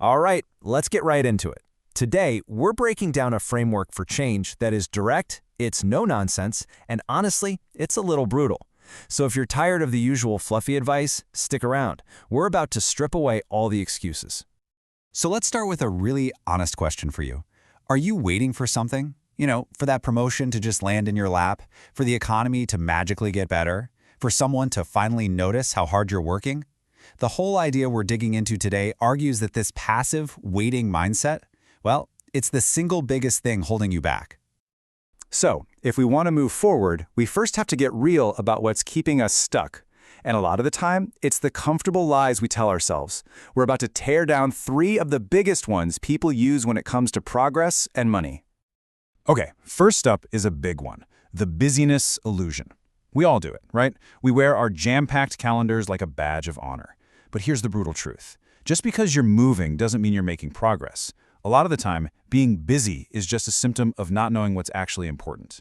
All right, let's get right into it. Today, we're breaking down a framework for change that is direct, it's no nonsense, and honestly, it's a little brutal. So if you're tired of the usual fluffy advice, stick around. We're about to strip away all the excuses. So let's start with a really honest question for you. Are you waiting for something? For that promotion to just land in your lap? For the economy to magically get better? For someone to finally notice how hard you're working? The whole idea we're digging into today argues that this passive, waiting mindset, well, it's the single biggest thing holding you back. So, if we want to move forward, we first have to get real about what's keeping us stuck. And a lot of the time, it's the comfortable lies we tell ourselves. We're about to tear down 3 of the biggest ones people use when it comes to progress and money. Okay, first up is a big one, the busyness illusion. We all do it, right? We wear our jam-packed calendars like a badge of honor. But here's the brutal truth. Just because you're moving doesn't mean you're making progress. A lot of the time, being busy is just a symptom of not knowing what's actually important.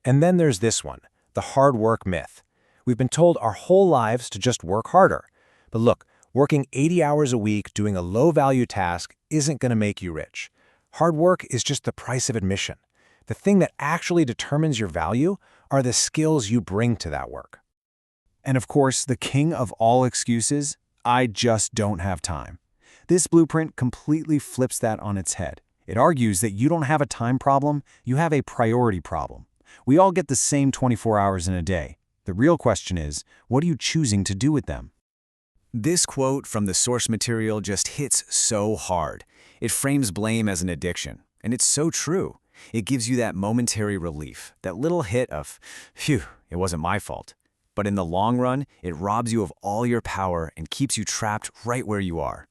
And then there's this one, the hard work myth. We've been told our whole lives to just work harder. But look, working 80 hours a week doing a low-value task isn't going to make you rich. Hard work is just the price of admission. The thing that actually determines your value are the skills you bring to that work. And of course, the king of all excuses, I just don't have time. This blueprint completely flips that on its head. It argues that you don't have a time problem, you have a priority problem. We all get the same 24 hours in a day. The real question is, what are you choosing to do with them? This quote from the source material just hits so hard. It frames blame as an addiction, and it's so true. It gives you that momentary relief, that little hit of, phew, it wasn't my fault. But in the long run, it robs you of all your power and keeps you trapped right where you are.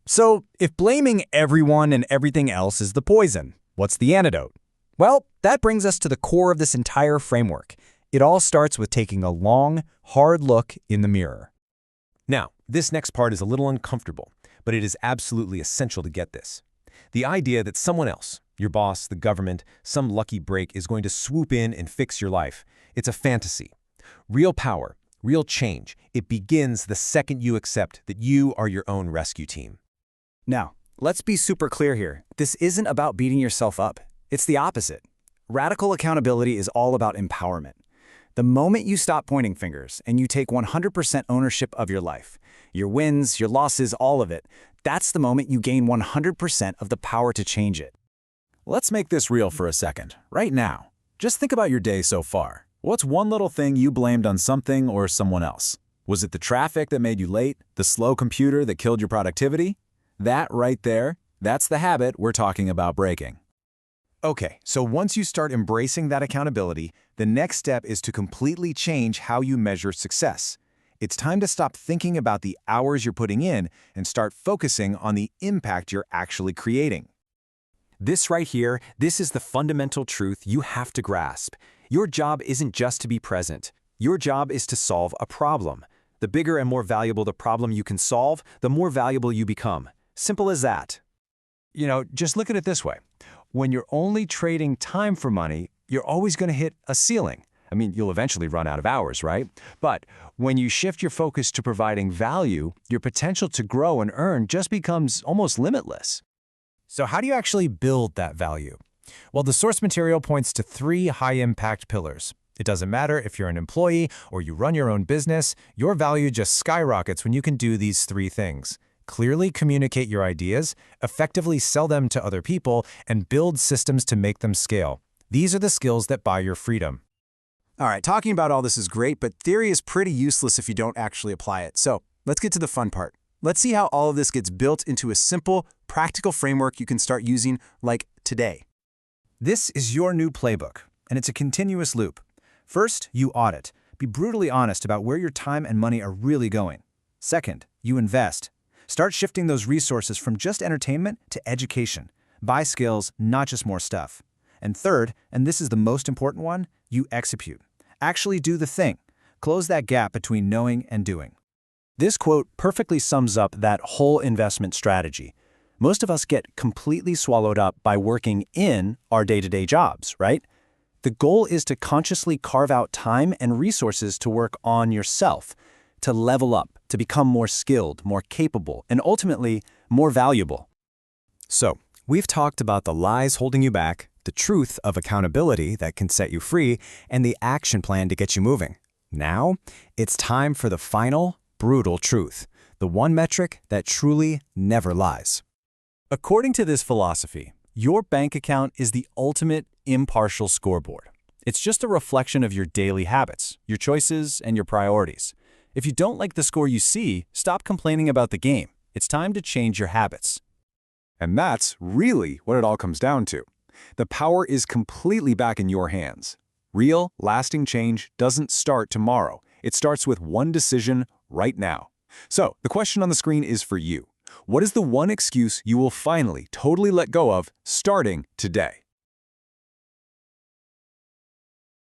So, if blaming everyone and everything else is the poison, what's the antidote? Well, that brings us to the core of this entire framework. It all starts with taking a long, hard look in the mirror. Now, this next part is a little uncomfortable, but it is absolutely essential to get this. The idea that someone else, your boss, the government, some lucky break is going to swoop in and fix your life, it's a fantasy. Real power, real change, it begins the second you accept that you are your own rescue team. Now, let's be super clear here. This isn't about beating yourself up. It's the opposite. Radical accountability is all about empowerment. The moment you stop pointing fingers and you take 100% ownership of your life, your wins, your losses, all of it, that's the moment you gain 100% of the power to change it. Let's make this real for a second, right now. Just think about your day so far. What's one little thing you blamed on something or someone else? Was it the traffic that made you late? The slow computer that killed your productivity? That right there, that's the habit we're talking about breaking. Okay, so once you start embracing that accountability, the next step is to completely change how you measure success. It's time to stop thinking about the hours you're putting in and start focusing on the impact you're actually creating. This right here, this is the fundamental truth you have to grasp. Your job isn't just to be present. Your job is to solve a problem. The bigger and more valuable the problem you can solve, the more valuable you become. Simple as that. Just look at it this way. When you're only trading time for money, you're always going to hit a ceiling. You'll eventually run out of hours, right? But when you shift your focus to providing value, your potential to grow and earn just becomes almost limitless. So how do you actually build that value? Well, the source material points to 3 high-impact pillars. It doesn't matter if you're an employee or you run your own business, your value just skyrockets when you can do these 3 things. Clearly communicate your ideas, effectively sell them to other people, and build systems to make them scale. These are the skills that buy your freedom. All right, talking about all this is great, but theory is pretty useless if you don't actually apply it. So let's get to the fun part. Let's see how all of this gets built into a simple, practical framework you can start using like today. This is your new playbook, and it's a continuous loop. First, you audit. Be brutally honest about where your time and money are really going. Second, you invest. Start shifting those resources from just entertainment to education. Buy skills, not just more stuff. And third, and this is the most important one, you execute. Actually do the thing. Close that gap between knowing and doing. This quote perfectly sums up that whole investment strategy. Most of us get completely swallowed up by working in our day-to-day jobs, right? The goal is to consciously carve out time and resources to work on yourself, to level up, to become more skilled, more capable, and ultimately more valuable. So, we've talked about the lies holding you back, the truth of accountability that can set you free, and the action plan to get you moving. Now, it's time for the final, brutal truth, the one metric that truly never lies. According to this philosophy, your bank account is the ultimate impartial scoreboard. It's just a reflection of your daily habits, your choices, and your priorities. If you don't like the score you see, stop complaining about the game. It's time to change your habits. And that's really what it all comes down to. The power is completely back in your hands. Real, lasting change doesn't start tomorrow. It starts with one decision right now. So, the question on the screen is for you. What is the one excuse you will finally totally let go of starting today?